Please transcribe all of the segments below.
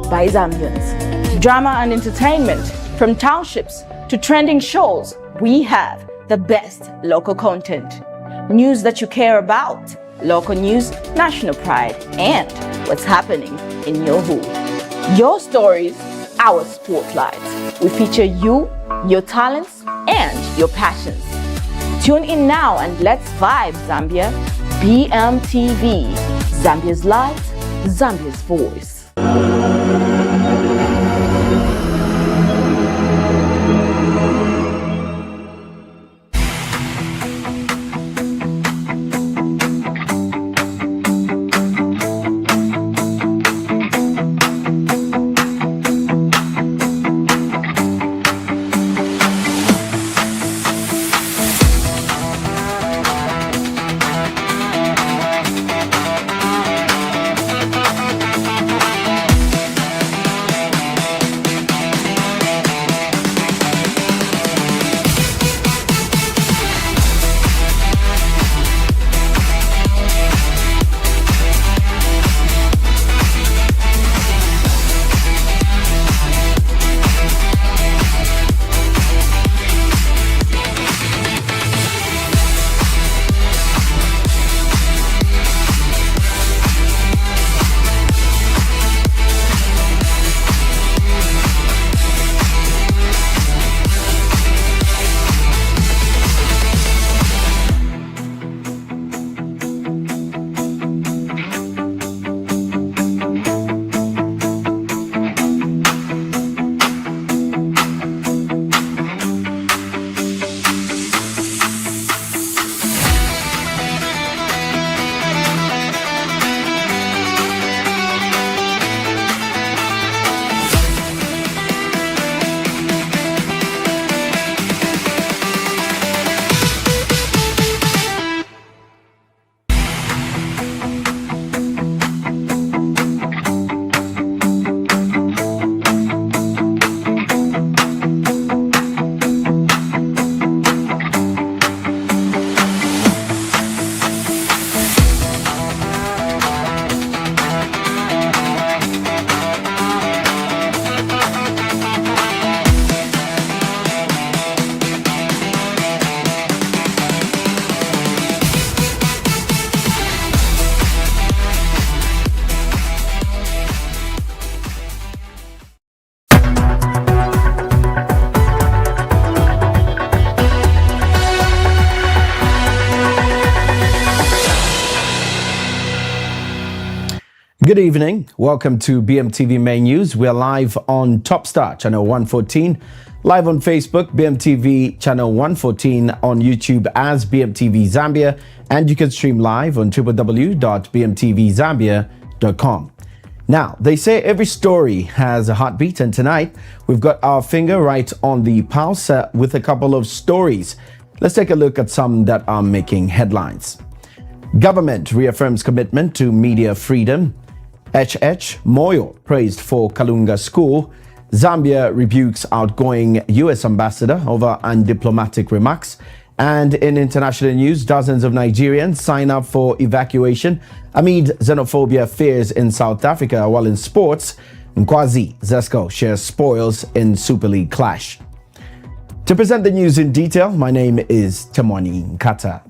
by Zambians. Drama and entertainment, from townships to trending shows, we have the best local content. News that you care about, local news, national pride, and what's happening in your hood. Your stories, our spotlight. We feature you, your talents, and your passions. Tune in now and let's vibe, Zambia. Bmtv, Zambia's light, Zambia's voice. Good evening. Welcome to BMTV Main News. We're live on Topstar, channel 114, live on Facebook, BMTV channel 114, on YouTube as BMTV Zambia, and you can stream live on www.bmtvzambia.com. Now, they say every story has a heartbeat, and tonight we've got our finger right on the pulse with a couple of stories. Let's take a look at some that are making headlines. Government reaffirms commitment to media freedom. Moyo praised for Kalunga School. Zambia rebukes outgoing US ambassador over undiplomatic remarks. And in international news, dozens of Nigerians sign up for evacuation amid xenophobia fears in South Africa. While in sports, Nkwazi Zesco shares spoils in Super League clash. To present the news in detail, my name is Temwani Nkata.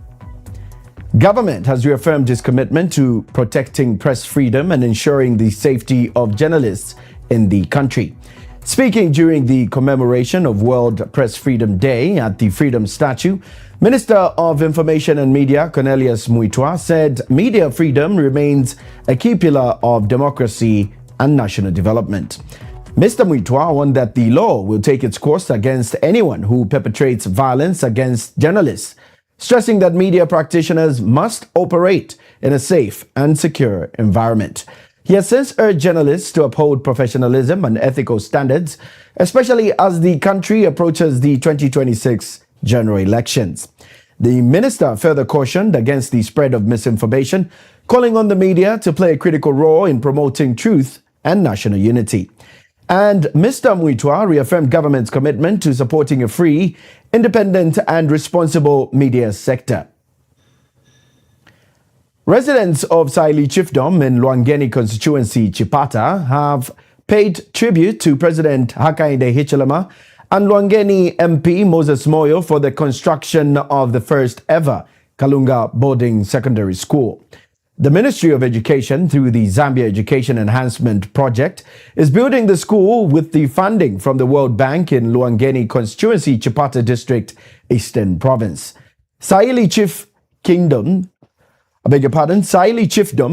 Government has reaffirmed its commitment to protecting press freedom and ensuring the safety of journalists in the country. Speaking during the commemoration of World Press Freedom Day at the Freedom Statue, Minister of Information and Media Cornelius Muitwa said media freedom remains a key pillar of democracy and national development. Mr. Muitwa warned that the law will take its course against anyone who perpetrates violence against journalists, stressing that media practitioners must operate in a safe and secure environment. He has since urged journalists to uphold professionalism and ethical standards, especially as the country approaches the 2026 general elections. The minister further cautioned against the spread of misinformation, calling on the media to play a critical role in promoting truth and national unity. And Mr. Muitwa reaffirmed government's commitment to supporting a free, independent and responsible media sector. Residents of Saili Chiefdom in Luangeni constituency, Chipata, have paid tribute to President Hakainde Hichilema and Lwangeni MP Moses Moyo for the construction of the first ever Kalunga Boarding Secondary School. The Ministry of Education, through the Zambia Education Enhancement Project, is building the school with the funding from the World Bank in Lwangeni Constituency, Chipata District, Eastern Province. Saili Chiefdom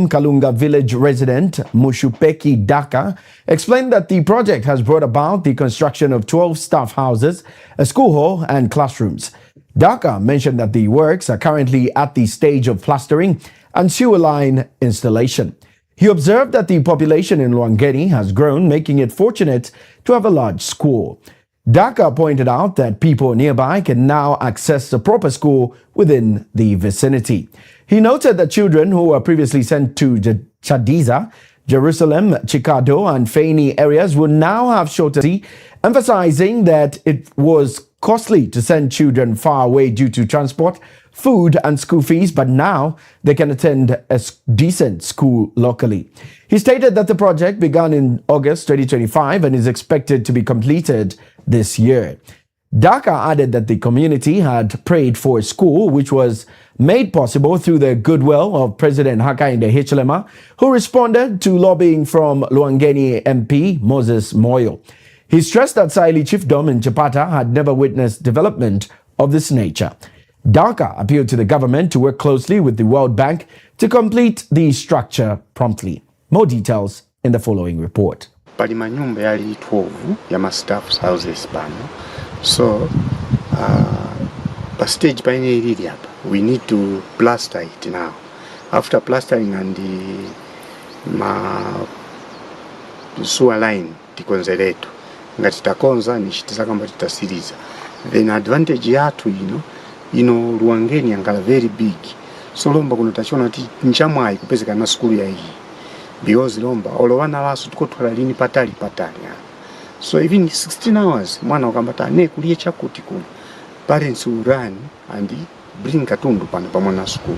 Kalunga Village resident Mushupeki Daka explained that the project has brought about the construction of 12 staff houses, a school hall and classrooms. Daka mentioned that the works are currently at the stage of plastering and sewer line installation. He observed that the population in Lwangeni has grown, making it fortunate to have a large school. Daka pointed out that people nearby can now access the proper school within the vicinity. He noted that children who were previously sent to Chadiza, Jerusalem, Chikado and Feni areas will now have shorter, emphasizing that it was costly to send children far away due to transport, food and school fees, but now they can attend a decent school locally. He stated that the project began in August 2025 and is expected to be completed this year. Daka added that the community had prayed for a school which was made possible through the goodwill of President Hakainde Hichilema, who responded to lobbying from Lwangeni MP Moses Moyo. He stressed that Saili Chiefdom in Chipata had never witnessed development of this nature. Daka appealed to the government to work closely with the World Bank to complete the structure promptly. More details in the following report. Pali manyumba yali 12 ya staff houses pano. So pa stage paine ilili hapa, we need to plaster it now. After plastering and the sewer line tikonzeretu ngati takonza nishitiza kamba titasiriza. Then advantage yatu Lwangeni angala very big. So lomba kunotachona ti nchamwai kupezeka na school ya hii. Because lomba olowana wasu tuko twalini patali. So even 16 hours mwana wakambata ne kulie chakuti kuno. Parents will run and bring katundu pano pamwana school.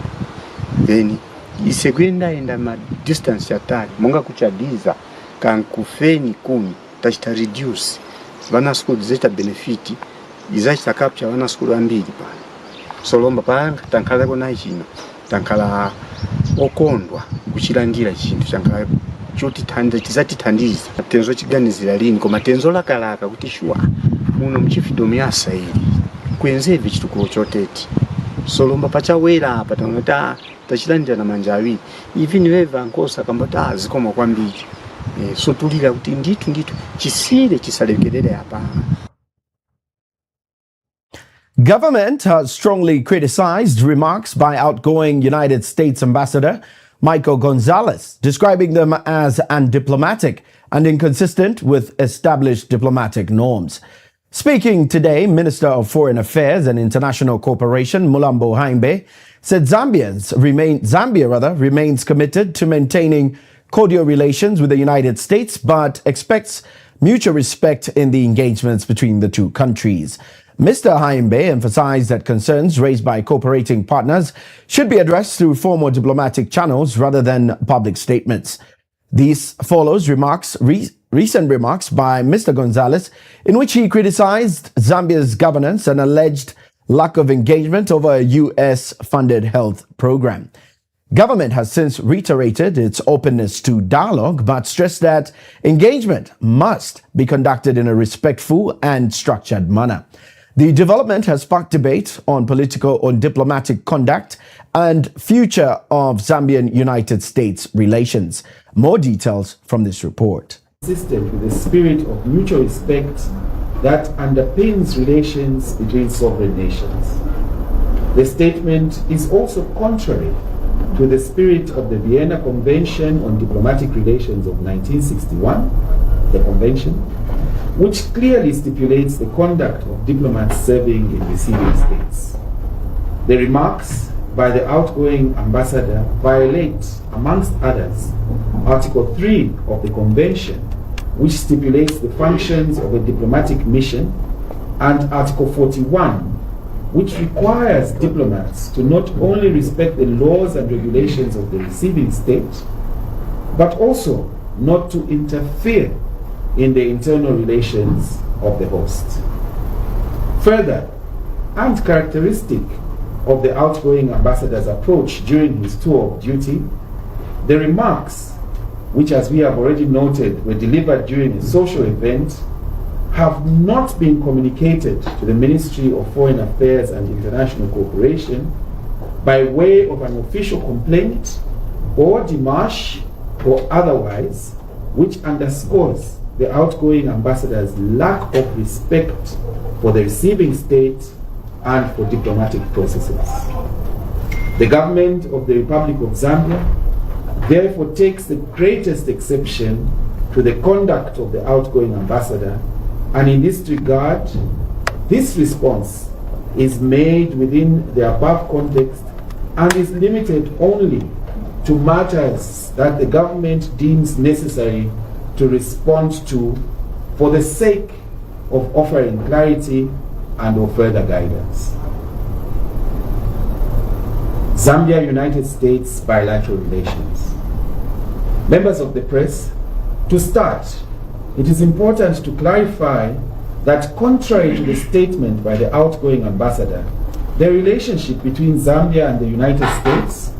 Then isegwenda enda ma distance ya tali. Monga kuchadiza kankufeni kumi tachita reduce. Vana school zeta benefiti izachita capture vana school ambili pano. So lomba panga tankala kona chino tankala okondwa kuchilandira chintu chankala choti tizatitandiza tenzo chiganizira lini koma tenzo lakalaka kuti shwa muno mchiefdom yasa ili kwenzeve chituko choteti. So lomba pachawera apa tangata tachilandira na manja awiri even weva nkosa kambata zikoma kwambiri so tulira kuti nditu chisile chisalekelele hapa. Government has strongly criticized remarks by outgoing United States Ambassador Michael Gonzalez, describing them as undiplomatic and inconsistent with established diplomatic norms. Speaking today, Minister of Foreign Affairs and International Cooperation Mulambo Haimbe said Zambia remains committed to maintaining cordial relations with the United States, but expects mutual respect in the engagements between the two countries. Mr. Haimbe emphasized that concerns raised by cooperating partners should be addressed through formal diplomatic channels rather than public statements. This follows recent remarks by Mr. Gonzalez, in which he criticized Zambia's governance and alleged lack of engagement over a US-funded health program. Government has since reiterated its openness to dialogue, but stressed that engagement must be conducted in a respectful and structured manner. The development has sparked debate on diplomatic conduct and future of Zambian-United States relations. More details from this report. Consistent with the spirit of mutual respect that underpins relations between sovereign nations. The statement is also contrary to the spirit of the Vienna Convention on Diplomatic Relations of 1961, the convention, which clearly stipulates the conduct of diplomats serving in receiving states. The remarks by the outgoing ambassador violate, amongst others, Article 3 of the convention, which stipulates the functions of a diplomatic mission, and Article 41, which requires diplomats to not only respect the laws and regulations of the receiving state, but also not to interfere in the internal relations of the host. Further, and characteristic of the outgoing ambassador's approach during his tour of duty, the remarks, which as we have already noted were delivered during a social event, have not been communicated to the Ministry of Foreign Affairs and International Cooperation by way of an official complaint or démarche or otherwise, which underscores the outgoing ambassador's lack of respect for the receiving state and for diplomatic processes. The government of the Republic of Zambia therefore takes the greatest exception to the conduct of the outgoing ambassador, and in this regard, this response is made within the above context and is limited only to matters that the government deems necessary to respond to for the sake of offering clarity and or further guidance. Zambia-United States bilateral relations. Members of the press, to start, it is important to clarify that contrary to the statement by the outgoing ambassador, the relationship between Zambia and the United States,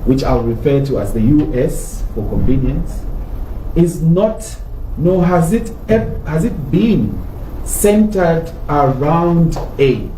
which I'll refer to as the US for convenience, is not, nor has it been centered around aid.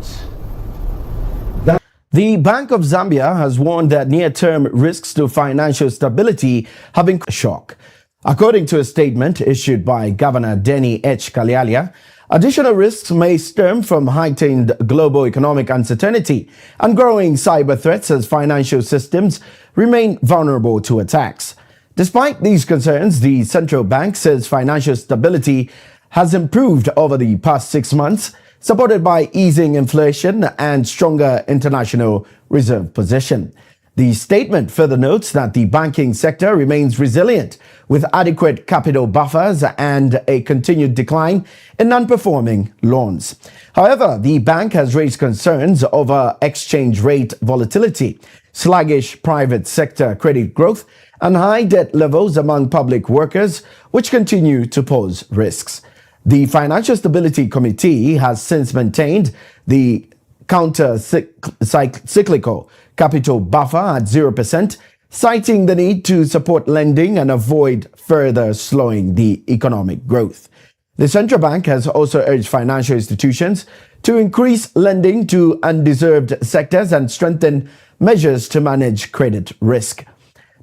The Bank of Zambia has warned that near-term risks to financial stability have been shock. According to a statement issued by Governor Denny H. Kalialia, additional risks may stem from heightened global economic uncertainty and growing cyber threats as financial systems remain vulnerable to attacks. Despite these concerns, the central bank says financial stability has improved over the past 6 months, supported by easing inflation and stronger international reserve position. The statement further notes that the banking sector remains resilient with adequate capital buffers and a continued decline in non-performing loans. However, the bank has raised concerns over exchange rate volatility, sluggish private sector credit growth, and high debt levels among public workers, which continue to pose risks. The Financial Stability Committee has since maintained the counter-cyclical capital buffer at 0%, citing the need to support lending and avoid further slowing the economic growth. The central bank has also urged financial institutions to increase lending to undeserved sectors and strengthen measures to manage credit risk.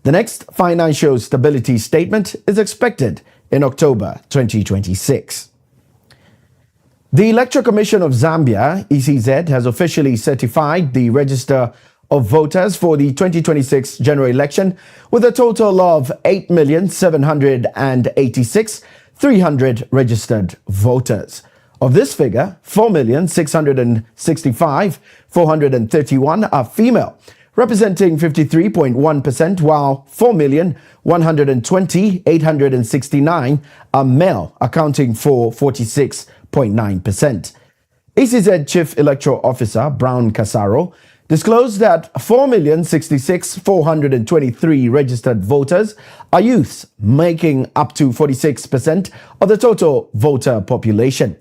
The next financial stability statement is expected in October 2026. The Electoral Commission of Zambia, ECZ, has officially certified the register of voters for the 2026 general election with a total of 8,786,300 registered voters. Of this figure, 4,665,431 are female, representing 53.1%, while 4,120,869 are male, accounting for 46.9%. ECZ Chief Electoral Officer Brown Casaro disclosed that 4,066,423 registered voters are youths, making up to 46% of the total voter population.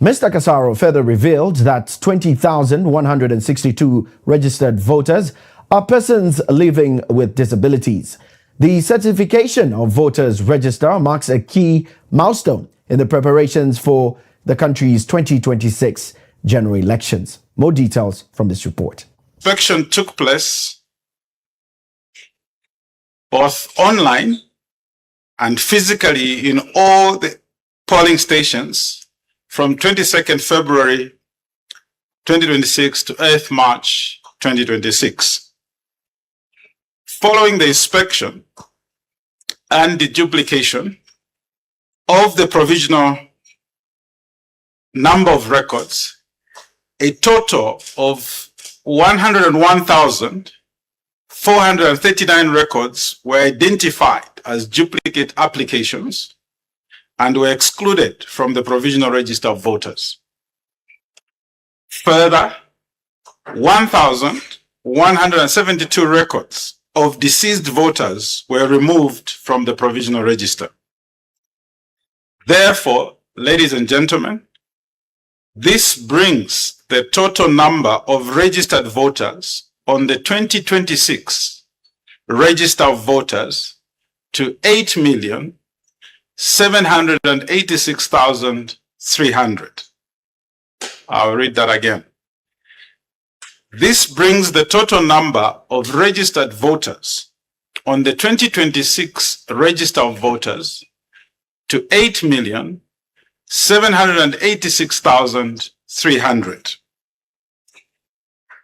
Mr. Casaro further revealed that 20,162 registered voters are persons living with disabilities. The certification of voters register marks a key milestone in the preparations for the country's 2026 general elections. More details from this report. Inspection took place both online and physically in all the polling stations from 22nd February 2026 to 8th March 2026. Following the inspection and the duplication of the provisional number of records, a total of 101,439 records were identified as duplicate applications and were excluded from the provisional register of voters. Further, 1,172 records of deceased voters were removed from the provisional register. Therefore, ladies and gentlemen, this brings the total number of registered voters on the 2026 register of voters to 8,786,300. I'll read that again. This brings the total number of registered voters on the 2026 register of voters to 8,786,300.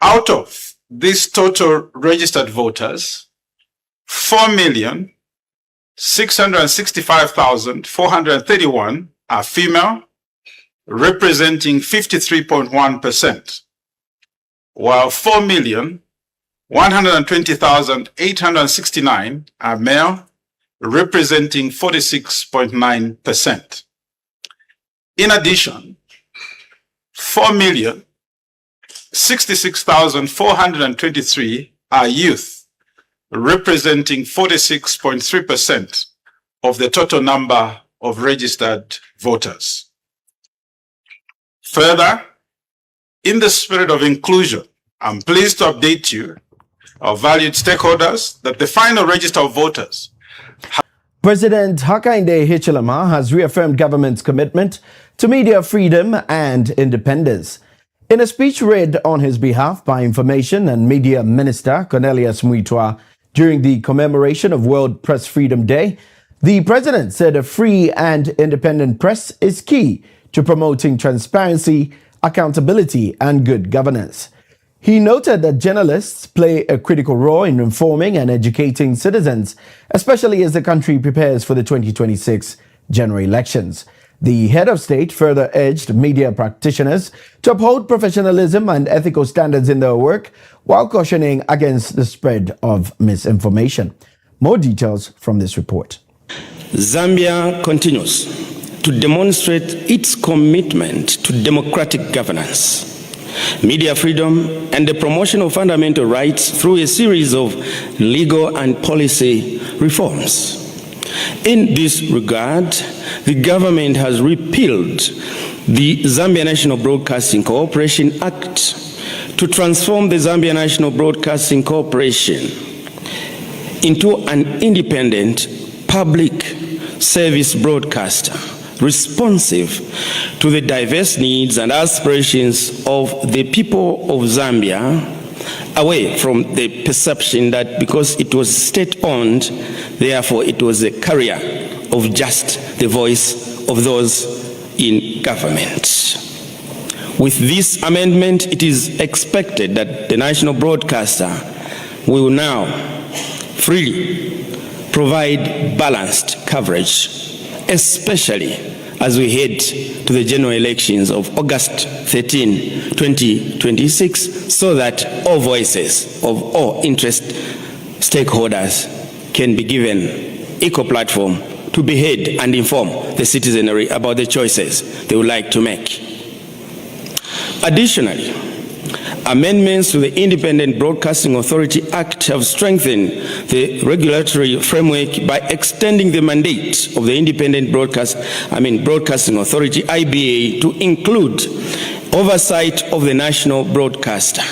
Out of these total registered voters, 4,665,431 are female, representing 53.1%, while 4,120,869 are male, representing 46.9%. In addition, 4,066,423 are youth, representing 46.3% of the total number of registered voters. Further, in the spirit of inclusion, I'm pleased to update you, our valued stakeholders, that the final register of voters. President Hakainde Hichilema has reaffirmed government's commitment to media freedom and independence. In a speech read on his behalf by Information and Media Minister Cornelius Muitwa during the commemoration of World Press Freedom Day, the president said a free and independent press is key to promoting transparency, accountability, and good governance. He noted that journalists play a critical role in informing and educating citizens, especially as the country prepares for the 2026 general elections. The head of state further urged media practitioners to uphold professionalism and ethical standards in their work, while cautioning against the spread of misinformation. More details from this report. Zambia continues to demonstrate its commitment to democratic governance, media freedom, and the promotion of fundamental rights through a series of legal and policy reforms. In this regard, the government has repealed the Zambia National Broadcasting Corporation Act to transform the Zambia National Broadcasting Corporation into an independent public service broadcaster responsive to the diverse needs and aspirations of the people of Zambia, away from the perception that because it was state-owned, therefore it was a carrier of just the voice of those in government. With this amendment, it is expected that the national broadcaster will now freely provide balanced coverage, especially as we head to the general elections of August 13, 2026, so that all voices of all interest stakeholders can be given equal platform to be heard and inform the citizenry about the choices they would like to make. Additionally, amendments to the Independent Broadcasting Authority Act have strengthened the regulatory framework by extending the mandate of the Independent Broadcasting Authority, IBA, to include oversight of the national broadcaster,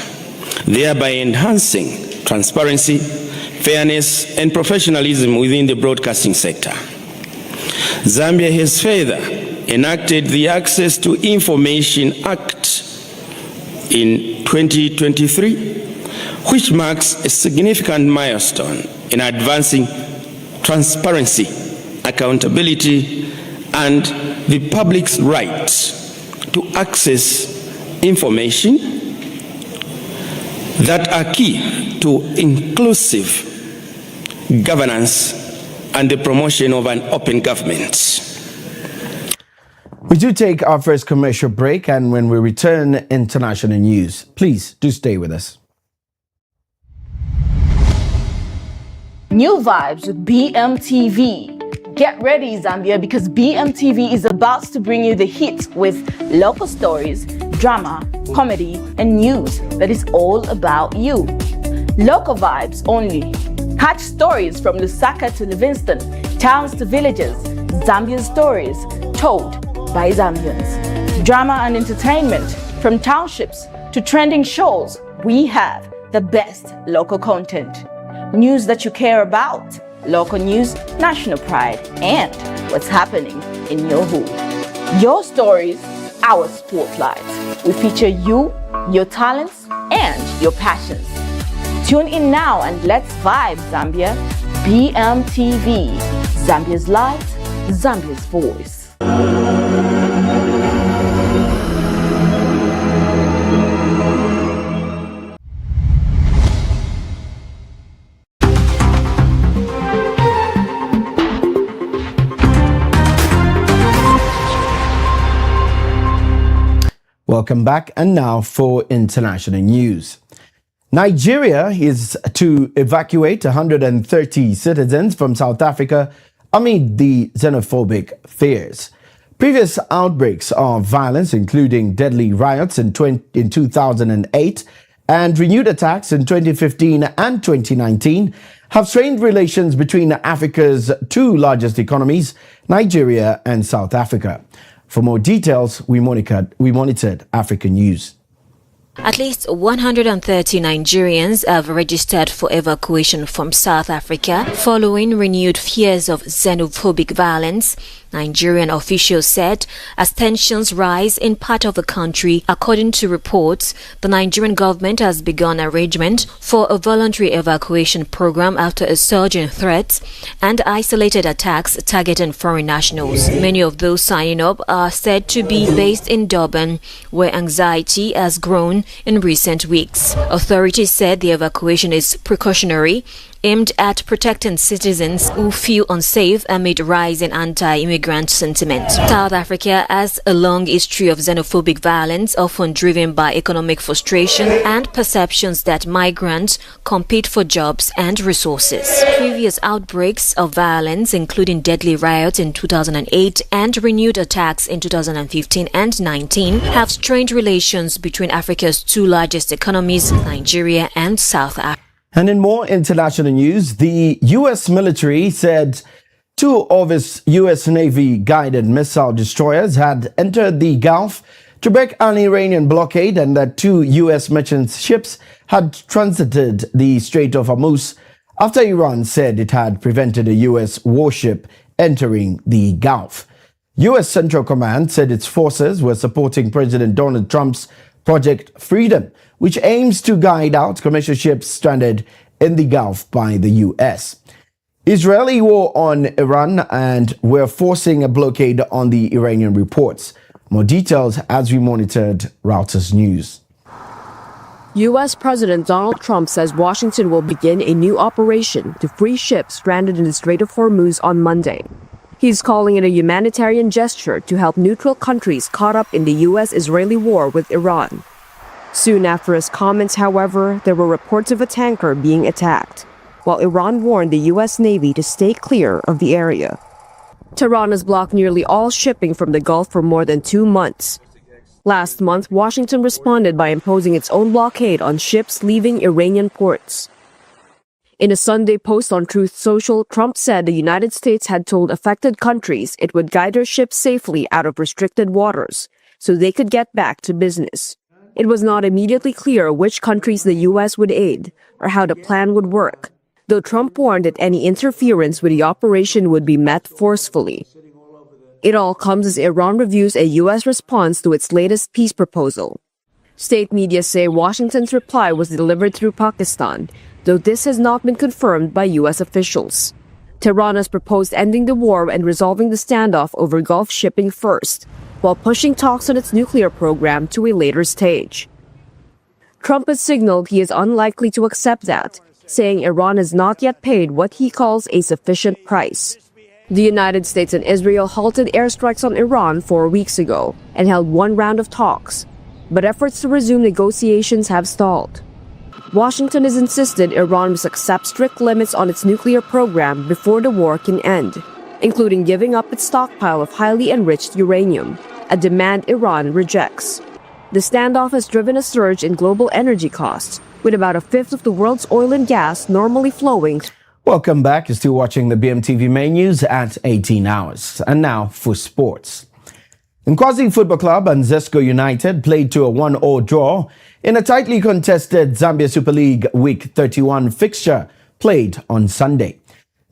thereby enhancing transparency, fairness, and professionalism within the broadcasting sector. Zambia has further enacted the Access to Information Act in 2023, which marks a significant milestone in advancing transparency, accountability, and the public's right to access information that are key to inclusive governance and the promotion of an open government. We do take our first commercial break, and when we return, international news. Please do stay with us. New vibes with Bmtv. Get ready, Zambia, because Bmtv is about to bring you the hits with local stories, drama, comedy, and news that is all about you. Local vibes only. Catch stories from Lusaka to Livingston, towns to villages, Zambian stories, told by Zambians. Drama and entertainment, from townships to trending shows, we have the best local content. News that you care about, local news, national pride, and what's happening in your hood. Your stories, our spotlights. We feature you, your talents, and your passions. Tune in now and let's vibe, Zambia. Bmtv, Zambia's light, Zambia's voice. Welcome back, and now for international news. Nigeria is to evacuate 130 citizens from South Africa amid the xenophobic fears. Previous outbreaks of violence, including deadly riots in 2008 and renewed attacks in 2015 and 2019, have strained relations between Africa's two largest economies, Nigeria and South Africa. For more details, we monitored African news. At least 130 Nigerians have registered for evacuation from South Africa following renewed fears of xenophobic violence, Nigerian officials said, as tensions rise in part of the country. According to reports, the Nigerian government has begun arrangement for a voluntary evacuation program after a surge in threats and isolated attacks targeting foreign nationals. Many of those signing up are said to be based in Durban, where anxiety has grown in recent weeks. Authorities said the evacuation is precautionary, aimed at protecting citizens who feel unsafe amid rising anti-immigrant sentiment. South Africa has a long history of xenophobic violence, often driven by economic frustration and perceptions that migrants compete for jobs and resources. Previous outbreaks of violence, including deadly riots in 2008 and renewed attacks in 2015 and 19, have strained relations between Africa's two largest economies, Nigeria and South Africa. And in more international news, the U.S. military said two of its U.S. Navy guided missile destroyers had entered the Gulf to break an Iranian blockade, and that two U.S. merchant ships had transited the Strait of Hormuz after Iran said it had prevented a U.S. warship entering the Gulf. U.S. Central Command said its forces were supporting President Donald Trump's Project Freedom, which aims to guide out commercial ships stranded in the Gulf by the U.S. Israeli war on Iran, and we're forcing a blockade on the Iranian reports. More details as we monitored Reuters News. U.S. President Donald Trump says Washington will begin a new operation to free ships stranded in the Strait of Hormuz on Monday. He's calling it a humanitarian gesture to help neutral countries caught up in the U.S.-Israeli war with Iran. Soon after his comments, however, there were reports of a tanker being attacked, while Iran warned the U.S. Navy to stay clear of the area. Tehran has blocked nearly all shipping from the Gulf for more than 2 months. Last month, Washington responded by imposing its own blockade on ships leaving Iranian ports. In a Sunday post on Truth Social, Trump said the United States had told affected countries it would guide their ships safely out of restricted waters so they could get back to business. It was not immediately clear which countries the U.S. would aid or how the plan would work, though Trump warned that any interference with the operation would be met forcefully. It all comes as Iran reviews a U.S. response to its latest peace proposal. State media say Washington's reply was delivered through Pakistan, though this has not been confirmed by U.S. officials. Tehran has proposed ending the war and resolving the standoff over Gulf shipping first, while pushing talks on its nuclear program to a later stage. Trump has signaled he is unlikely to accept that, saying Iran has not yet paid what he calls a sufficient price. The United States and Israel halted airstrikes on Iran 4 weeks ago and held one round of talks, but efforts to resume negotiations have stalled. Washington has insisted Iran must accept strict limits on its nuclear program before the war can end, including giving up its stockpile of highly enriched uranium, a demand Iran rejects. The standoff has driven a surge in global energy costs, with about a fifth of the world's oil and gas normally flowing. Welcome back. You're still watching the BMTV main news at 18 hours. And now for sports. Nkwazi Football Club and Zesco United played to a 1-1 draw in a tightly contested Zambia Super League Week 31 fixture played on Sunday.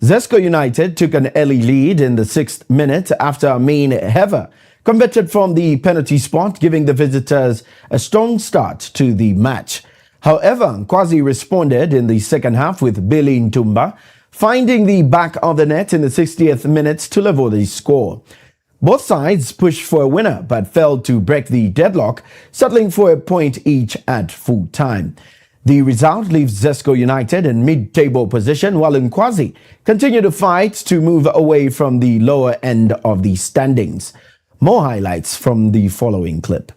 Zesco United took an early lead in the 6th minute after Amin Hever converted from the penalty spot, giving the visitors a strong start to the match. However, Nkwazi responded in the second half with Billy Ntumba finding the back of the net in the 60th minute to level the score. Both sides pushed for a winner but failed to break the deadlock, settling for a point each at full time. The result leaves Zesco United in mid-table position, while Nkwazi continue to fight to move away from the lower end of the standings. More highlights from the following clip.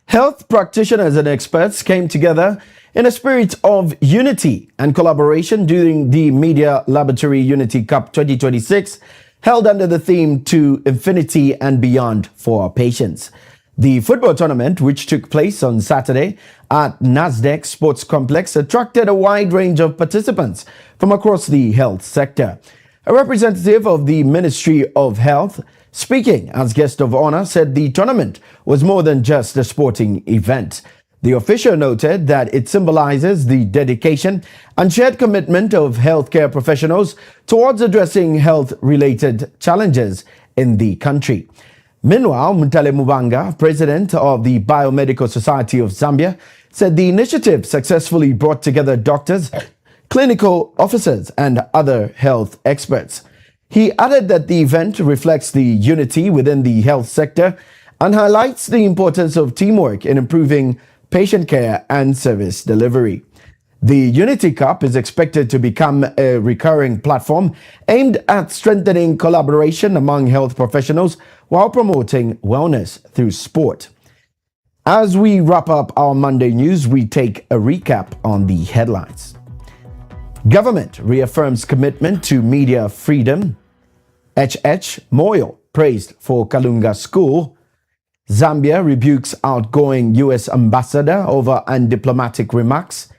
Health practitioners and experts came together in a spirit of unity and collaboration during the Media Laboratory Unity Cup 2026, held under the theme To Infinity and Beyond for our patients. The football tournament, which took place on Saturday at Nasdaq Sports Complex, attracted a wide range of participants from across the health sector. A representative of the Ministry of Health, speaking as guest of honor, said the tournament was more than just a sporting event. The official noted that it symbolizes the dedication and shared commitment of healthcare professionals towards addressing health-related challenges in the country. Meanwhile, Mutale Mubanga, president of the Biomedical Society of Zambia, said the initiative successfully brought together doctors, clinical officers, and other health experts. He added that the event reflects the unity within the health sector and highlights the importance of teamwork in improving patient care and service delivery. The Unity Cup is expected to become a recurring platform aimed at strengthening collaboration among health professionals while promoting wellness through sport. As we wrap up our Monday news, we take a recap on the headlines. Government reaffirms commitment to media freedom. HH Moyo praised for Kalunga School. Zambia rebukes outgoing US ambassador over undiplomatic remarks.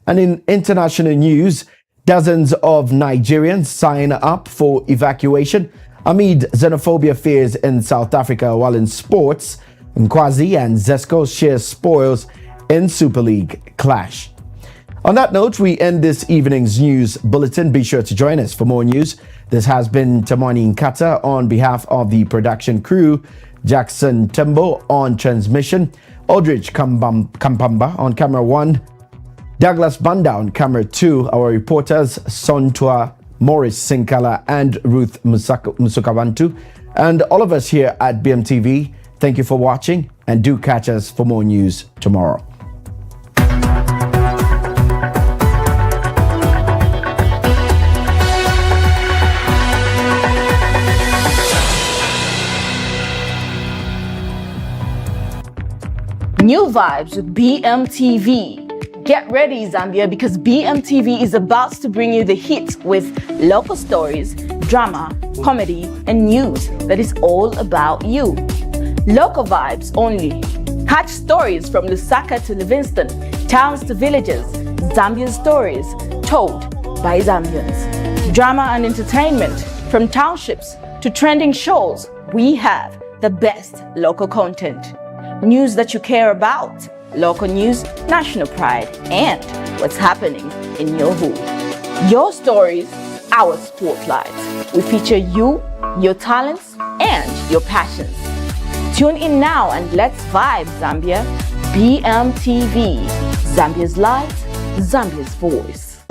And in international news, dozens of Nigerians sign up for evacuation amid xenophobia fears in South Africa, while in sports, Nkwazi and Zesco share spoils in Super League clash. On that note, we end this evening's news bulletin. Be sure to join us for more news. This has been Tamani Nkata on behalf of the production crew, Jackson Tembo on transmission, Aldrich Kampamba on camera 1, Douglas Banda on camera 2, our reporters Sontua Morris Sinkala and Ruth Musukabantu, and all of us here at BMTV. Thank you for watching, and do catch us for more news tomorrow. New vibes with BMTV. Get ready, Zambia, because BMTV is about to bring you the hits with local stories, drama, comedy, and news that is all about you. Local vibes only. Catch stories from Lusaka to Livingston, towns to villages, Zambia's stories told by Zambians. Drama and entertainment from townships to trending shows. We have the best local content. News that you care about, local news, national pride, and what's happening in your hood. Your stories, our spotlight. We feature you, your talents, and your passions. Tune in now and let's vibe, Zambia. BMTV, Zambia's light, Zambia's voice.